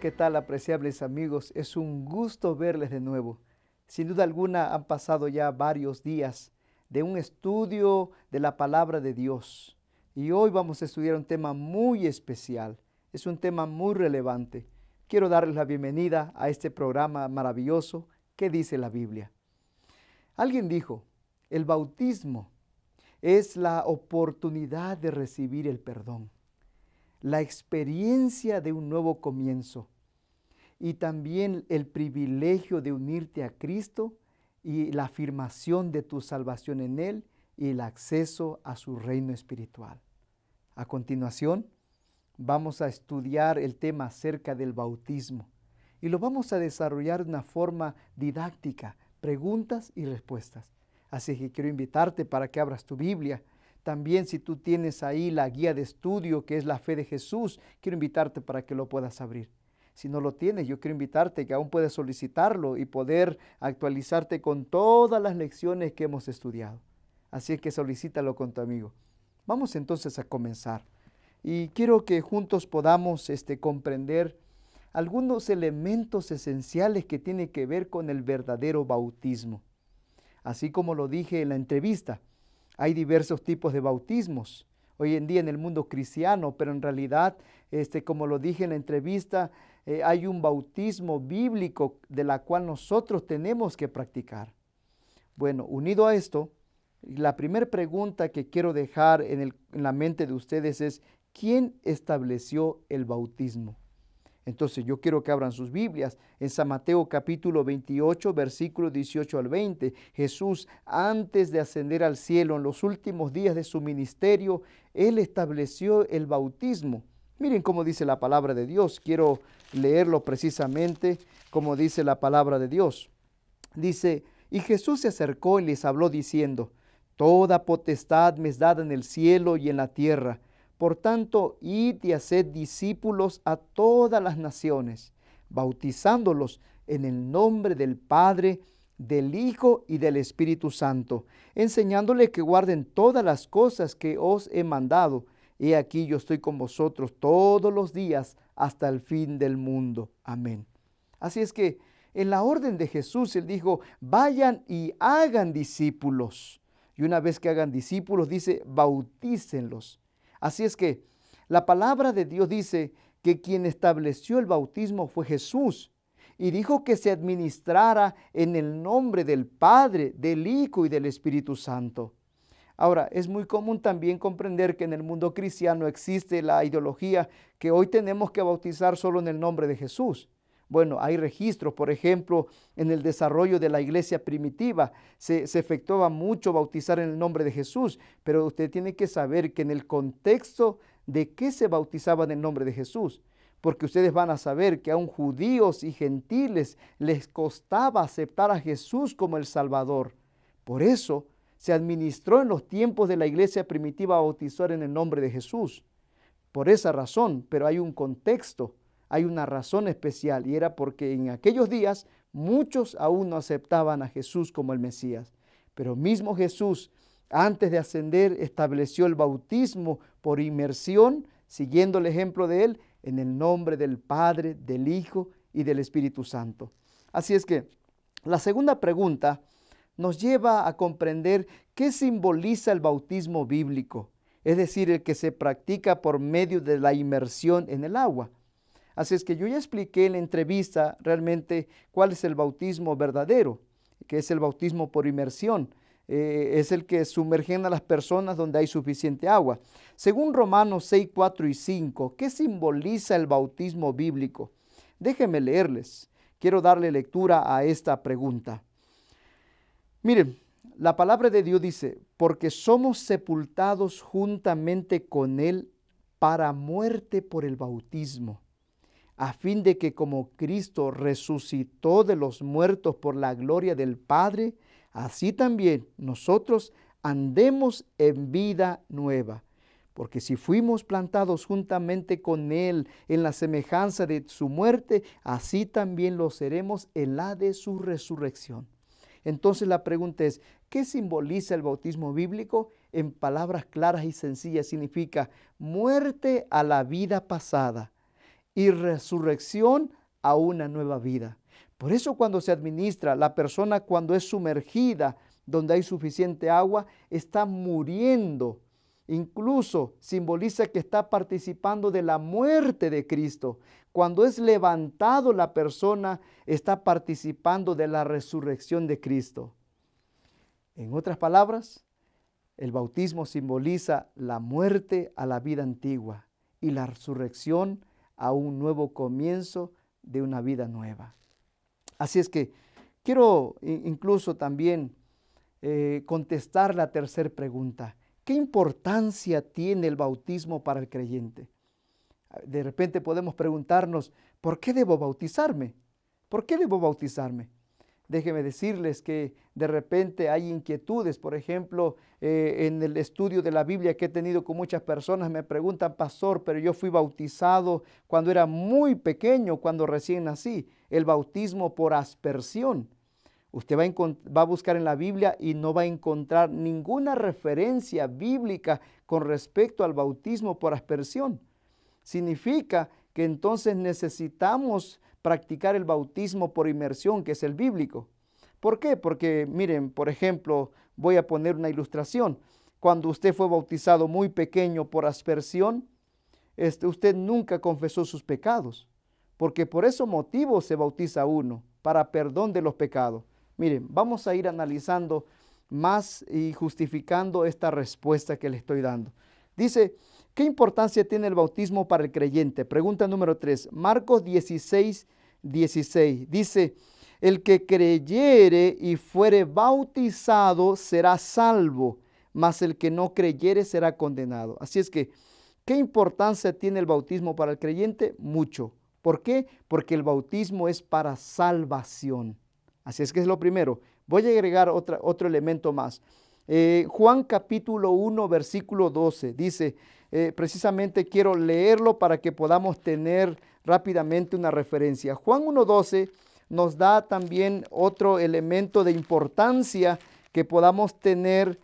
¿qué tal, apreciables amigos? Es un gusto verles de nuevo. Sin duda alguna han pasado ya varios días de un estudio de la palabra de Dios. Y hoy vamos a estudiar un tema muy especial. Es un tema muy relevante. Quiero darles la bienvenida a este programa maravilloso que dice la Biblia. Alguien dijo, el bautismo es la oportunidad de recibir el perdón, la experiencia de un nuevo comienzo y también el privilegio de unirte a Cristo y la afirmación de tu salvación en Él y el acceso a su reino espiritual. A continuación, vamos a estudiar el tema acerca del bautismo y lo vamos a desarrollar de una forma didáctica, preguntas y respuestas. Así que quiero invitarte para que abras tu Biblia. También si tú tienes ahí la guía de estudio que es la fe de Jesús, quiero invitarte para que lo puedas abrir. Si no lo tienes, yo quiero invitarte que aún puedes solicitarlo y poder actualizarte con todas las lecciones que hemos estudiado. Así es que solicítalo con tu amigo. Vamos entonces a comenzar. Y quiero que juntos podamos comprender algunos elementos esenciales que tienen que ver con el verdadero bautismo. Así como lo dije en la entrevista, hay diversos tipos de bautismos hoy en día en el mundo cristiano, pero en realidad, como lo dije en la entrevista, hay un bautismo bíblico de la cual nosotros tenemos que practicar. Bueno, unido a esto, la primera pregunta que quiero dejar en la mente de ustedes es, ¿quién estableció el bautismo? Entonces yo quiero que abran sus Biblias en San Mateo capítulo 28, versículos 18 al 20. Jesús, antes de ascender al cielo, en los últimos días de su ministerio, Él estableció el bautismo. Miren cómo dice la palabra de Dios. Quiero leerlo precisamente como dice la palabra de Dios. Dice, y Jesús se acercó y les habló diciendo, toda potestad me es dada en el cielo y en la tierra. Por tanto, id y haced discípulos a todas las naciones, bautizándolos en el nombre del Padre, del Hijo y del Espíritu Santo, enseñándoles que guarden todas las cosas que os he mandado. He aquí yo estoy con vosotros todos los días hasta el fin del mundo. Amén. Así es que en la orden de Jesús, Él dijo, vayan y hagan discípulos. Y una vez que hagan discípulos, dice, bautícenlos. Así es que la palabra de Dios dice que quien estableció el bautismo fue Jesús y dijo que se administrara en el nombre del Padre, del Hijo y del Espíritu Santo. Ahora, es muy común también comprender que en el mundo cristiano existe la ideología que hoy tenemos que bautizar solo en el nombre de Jesús. Bueno, hay registros, por ejemplo, en el desarrollo de la iglesia primitiva, se efectuaba mucho bautizar en el nombre de Jesús, pero usted tiene que saber que en el contexto de qué se bautizaba en el nombre de Jesús, porque ustedes van a saber que aun judíos y gentiles les costaba aceptar a Jesús como el Salvador. Por eso se administró en los tiempos de la iglesia primitiva bautizar en el nombre de Jesús. Por esa razón, pero hay un contexto. Hay una razón especial y era porque en aquellos días muchos aún no aceptaban a Jesús como el Mesías. Pero mismo Jesús, antes de ascender, estableció el bautismo por inmersión, siguiendo el ejemplo de Él, en el nombre del Padre, del Hijo y del Espíritu Santo. Así es que la segunda pregunta nos lleva a comprender qué simboliza el bautismo bíblico, es decir, el que se practica por medio de la inmersión en el agua. Así es que yo ya expliqué en la entrevista realmente cuál es el bautismo verdadero, que es el bautismo por inmersión. Es el que sumergen a las personas donde hay suficiente agua. Según Romanos 6, 4 y 5, ¿qué simboliza el bautismo bíblico? Déjenme leerles. Quiero darle lectura a esta pregunta. Miren, la palabra de Dios dice, porque somos sepultados juntamente con Él para muerte por el bautismo, a fin de que como Cristo resucitó de los muertos por la gloria del Padre, así también nosotros andemos en vida nueva. Porque si fuimos plantados juntamente con Él en la semejanza de su muerte, así también lo seremos en la de su resurrección. Entonces la pregunta es, ¿qué simboliza el bautismo bíblico? En palabras claras y sencillas significa muerte a la vida pasada y resurrección a una nueva vida. Por eso cuando se administra, la persona cuando es sumergida, donde hay suficiente agua, está muriendo. Incluso simboliza que está participando de la muerte de Cristo. Cuando es levantado, la persona está participando de la resurrección de Cristo. En otras palabras, el bautismo simboliza la muerte a la vida antigua y la resurrección a un nuevo comienzo de una vida nueva. Así es que quiero incluso también contestar la tercera pregunta. ¿Qué importancia tiene el bautismo para el creyente? De repente podemos preguntarnos, ¿por qué debo bautizarme? ¿Por qué debo bautizarme? Déjenme decirles que de repente hay inquietudes. Por ejemplo, en el estudio de la Biblia que he tenido con muchas personas me preguntan, pastor, pero yo fui bautizado cuando era muy pequeño, cuando recién nací. El bautismo por aspersión. Usted va a buscar en la Biblia y no va a encontrar ninguna referencia bíblica con respecto al bautismo por aspersión. Significa que entonces necesitamos practicar el bautismo por inmersión, que es el bíblico. ¿Por qué? Porque miren, por ejemplo, voy a poner una ilustración. Cuando usted fue bautizado muy pequeño por aspersión, usted nunca confesó sus pecados, porque por ese motivo se bautiza uno, para perdón de los pecados. Miren, vamos a ir analizando más y justificando esta respuesta que le estoy dando. Dice, ¿qué importancia tiene el bautismo para el creyente? Pregunta número 3, Marcos 16, 16. Dice, el que creyere y fuere bautizado será salvo, mas el que no creyere será condenado. Así es que, ¿qué importancia tiene el bautismo para el creyente? Mucho. ¿Por qué? Porque el bautismo es para salvación. Así es que es lo primero. Voy a agregar otro elemento más. Juan capítulo 1, versículo 12. Dice, precisamente quiero leerlo para que podamos tener rápidamente una referencia. Juan 1:12 nos da también otro elemento de importancia que podamos tener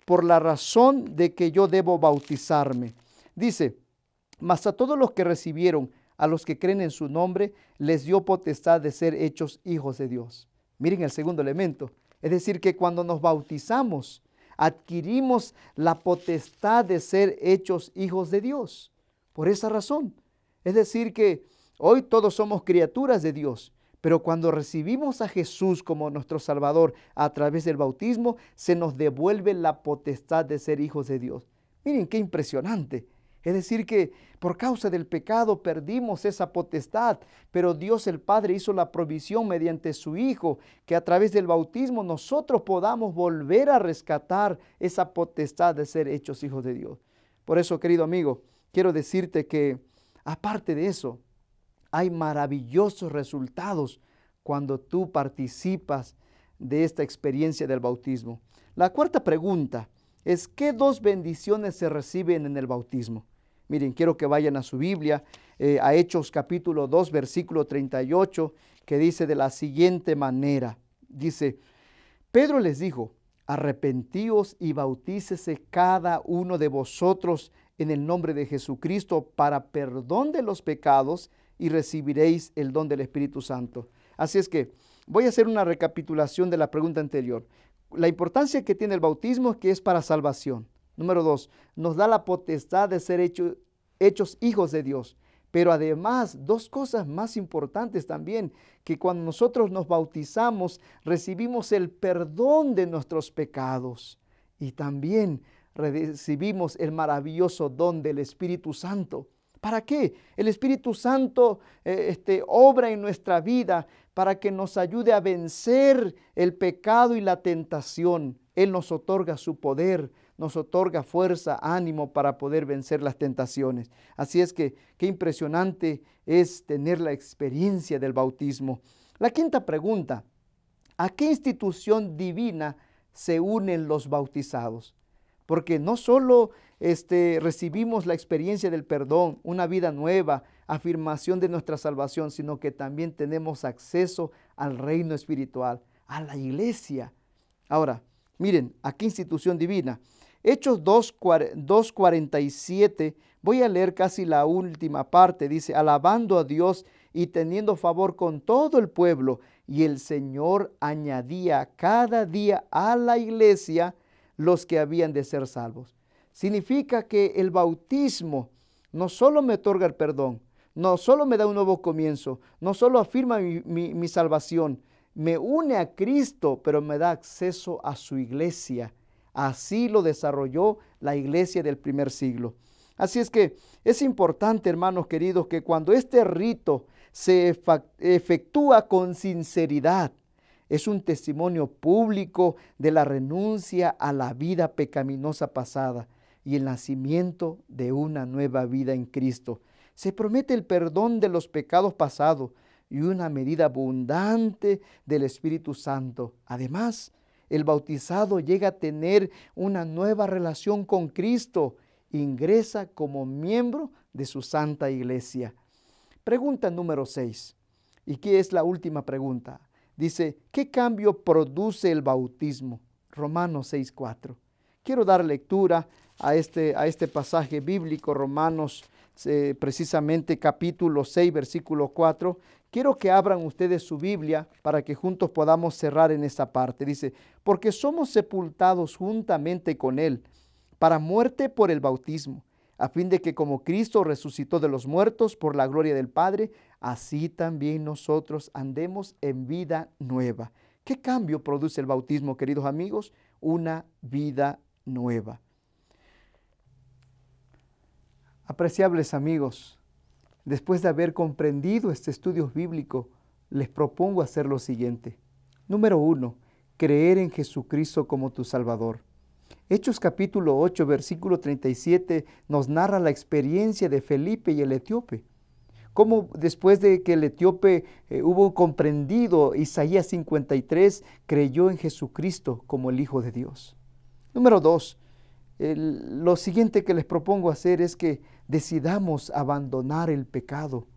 por la razón de que yo debo bautizarme. Dice, mas a todos los que recibieron, a los que creen en su nombre, les dio potestad de ser hechos hijos de Dios. Miren el segundo elemento. Es decir, que cuando nos bautizamos, adquirimos la potestad de ser hechos hijos de Dios. Por esa razón. Es decir, que hoy todos somos criaturas de Dios, pero cuando recibimos a Jesús como nuestro Salvador a través del bautismo, se nos devuelve la potestad de ser hijos de Dios. Miren qué impresionante. Es decir que por causa del pecado perdimos esa potestad, pero Dios el Padre hizo la provisión mediante su Hijo, que a través del bautismo nosotros podamos volver a rescatar esa potestad de ser hechos hijos de Dios. Por eso, querido amigo, quiero decirte que aparte de eso, hay maravillosos resultados cuando tú participas de esta experiencia del bautismo. La cuarta pregunta es, ¿qué dos bendiciones se reciben en el bautismo? Miren, quiero que vayan a su Biblia, a Hechos capítulo 2, versículo 38, que dice de la siguiente manera. Dice, Pedro les dijo, arrepentíos y bautícese cada uno de vosotros en el nombre de Jesucristo para perdón de los pecados y recibiréis el don del Espíritu Santo. Así es que voy a hacer una recapitulación de la pregunta anterior. La importancia que tiene el bautismo es que es para salvación. Número 2, nos da la potestad de ser hechos hijos de Dios. Pero además, dos cosas más importantes también, que cuando nosotros nos bautizamos, recibimos el perdón de nuestros pecados. Y también recibimos el maravilloso don del Espíritu Santo. ¿Para qué? El Espíritu Santo obra en nuestra vida para que nos ayude a vencer el pecado y la tentación. Él nos otorga su poder, nos otorga fuerza, ánimo para poder vencer las tentaciones. Así es que qué impresionante es tener la experiencia del bautismo. La quinta pregunta, ¿a qué institución divina se unen los bautizados? Porque no solo recibimos la experiencia del perdón, una vida nueva, afirmación de nuestra salvación, sino que también tenemos acceso al reino espiritual, a la iglesia. Ahora, miren, ¿a qué institución divina? Hechos 2:47, voy a leer casi la última parte, dice, alabando a Dios y teniendo favor con todo el pueblo, y el Señor añadía cada día a la iglesia los que habían de ser salvos. Significa que el bautismo no solo me otorga el perdón, no solo me da un nuevo comienzo, no solo afirma mi salvación, me une a Cristo, pero me da acceso a su iglesia. Así lo desarrolló la iglesia del primer siglo. Así es que es importante, hermanos queridos, que cuando este rito se efectúa con sinceridad, es un testimonio público de la renuncia a la vida pecaminosa pasada y el nacimiento de una nueva vida en Cristo. Se promete el perdón de los pecados pasados y una medida abundante del Espíritu Santo. Además, el bautizado llega a tener una nueva relación con Cristo. Ingresa como miembro de su santa iglesia. Pregunta número 6. ¿Y qué es la última pregunta? Dice, ¿qué cambio produce el bautismo? Romanos 6:4. Quiero dar lectura a este pasaje bíblico, Romanos precisamente capítulo 6, versículo 4. Quiero que abran ustedes su Biblia para que juntos podamos cerrar en esta parte. Dice, porque somos sepultados juntamente con Él para muerte por el bautismo, a fin de que como Cristo resucitó de los muertos por la gloria del Padre, así también nosotros andemos en vida nueva. ¿Qué cambio produce el bautismo, queridos amigos? Una vida nueva. Apreciables amigos, después de haber comprendido este estudio bíblico, les propongo hacer lo siguiente. Número 1, creer en Jesucristo como tu Salvador. Hechos capítulo 8, versículo 37 nos narra la experiencia de Felipe y el etíope. Cómo después de que el etíope hubo comprendido Isaías 53, creyó en Jesucristo como el Hijo de Dios. Número 2, lo siguiente que les propongo hacer es que decidamos abandonar el pecado.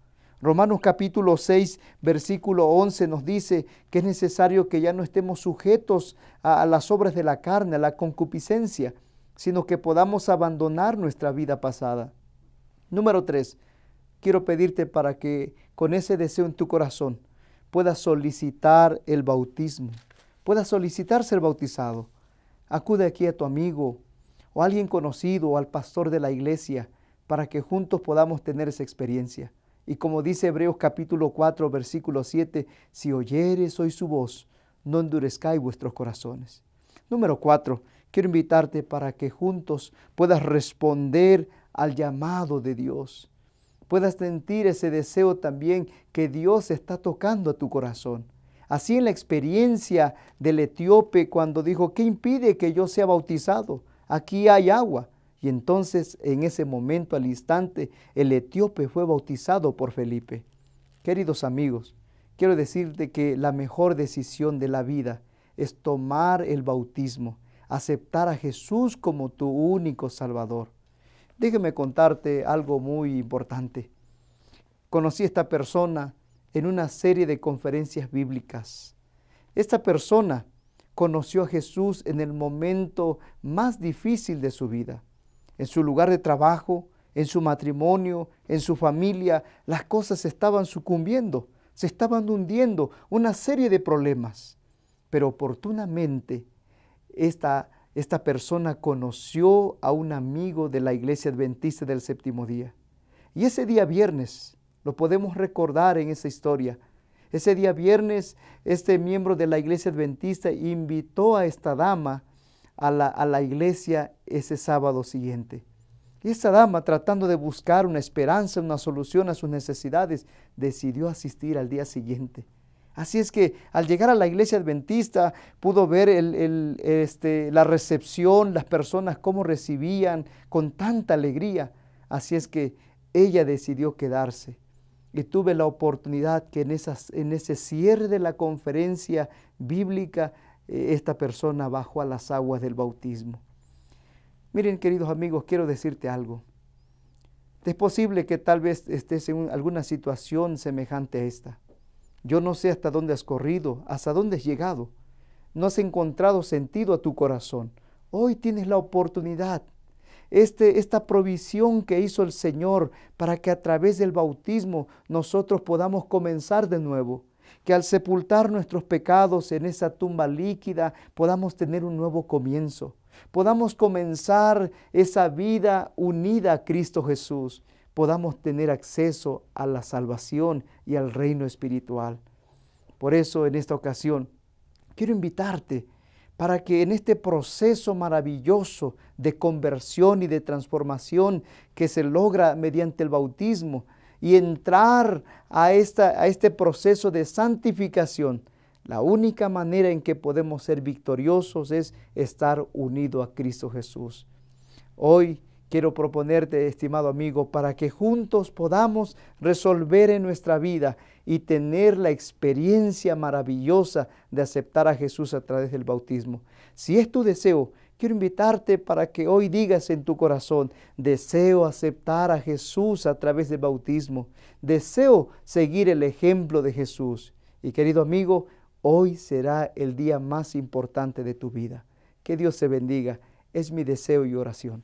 Romanos capítulo 6, versículo 11 nos dice que es necesario que ya no estemos sujetos a las obras de la carne, a la concupiscencia, sino que podamos abandonar nuestra vida pasada. Número 3, quiero pedirte para que con ese deseo en tu corazón puedas solicitar el bautismo, puedas solicitar ser bautizado. Acude aquí a tu amigo o a alguien conocido o al pastor de la iglesia para que juntos podamos tener esa experiencia. Y como dice Hebreos capítulo 4, versículo 7, si oyeres hoy su voz, no endurezcáis vuestros corazones. Número 4, quiero invitarte para que juntos puedas responder al llamado de Dios. Puedas sentir ese deseo también que Dios está tocando a tu corazón. Así en la experiencia del etíope cuando dijo, ¿qué impide que yo sea bautizado? Aquí hay agua. Y entonces en ese momento, al instante, el etíope fue bautizado por Felipe. Queridos amigos, quiero decirte que la mejor decisión de la vida es tomar el bautismo, aceptar a Jesús como tu único Salvador. Déjame contarte algo muy importante. Conocí a esta persona en una serie de conferencias bíblicas. Esta persona conoció a Jesús en el momento más difícil de su vida. En su lugar de trabajo, en su matrimonio, en su familia, las cosas estaban sucumbiendo, se estaban hundiendo, una serie de problemas. Pero oportunamente esta persona conoció a un amigo de la Iglesia Adventista del Séptimo Día. Y ese día viernes, lo podemos recordar en esa historia, ese día viernes, este miembro de la Iglesia Adventista invitó a esta dama a la iglesia ese sábado siguiente. Y esta dama, tratando de buscar una esperanza, una solución a sus necesidades, decidió asistir al día siguiente. Así es que al llegar a la iglesia adventista pudo ver la recepción, las personas cómo recibían con tanta alegría. Así es que ella decidió quedarse. Y tuve la oportunidad que en ese cierre de la conferencia bíblica, esta persona bajó a las aguas del bautismo. Miren, queridos amigos, quiero decirte algo. Es posible que tal vez estés en alguna situación semejante a esta. Yo no sé hasta dónde has corrido, hasta dónde has llegado. No has encontrado sentido a tu corazón. Hoy tienes la oportunidad, esta provisión que hizo el Señor para que a través del bautismo nosotros podamos comenzar de nuevo. Que al sepultar nuestros pecados en esa tumba líquida podamos tener un nuevo comienzo. Podamos comenzar esa vida unida a Cristo Jesús. Podamos tener acceso a la salvación y al reino espiritual. Por eso en esta ocasión quiero invitarte para que en este proceso maravilloso de conversión y de transformación que se logra mediante el bautismo y entrar a este proceso de santificación, la única manera en que podemos ser victoriosos es estar unidos a Cristo Jesús. Hoy quiero proponerte, estimado amigo, para que juntos podamos resolver en nuestra vida y tener la experiencia maravillosa de aceptar a Jesús a través del bautismo. Si es tu deseo, quiero invitarte para que hoy digas en tu corazón: deseo aceptar a Jesús a través del bautismo. Deseo seguir el ejemplo de Jesús. Y querido amigo, hoy será el día más importante de tu vida. Que Dios te bendiga. Es mi deseo y oración.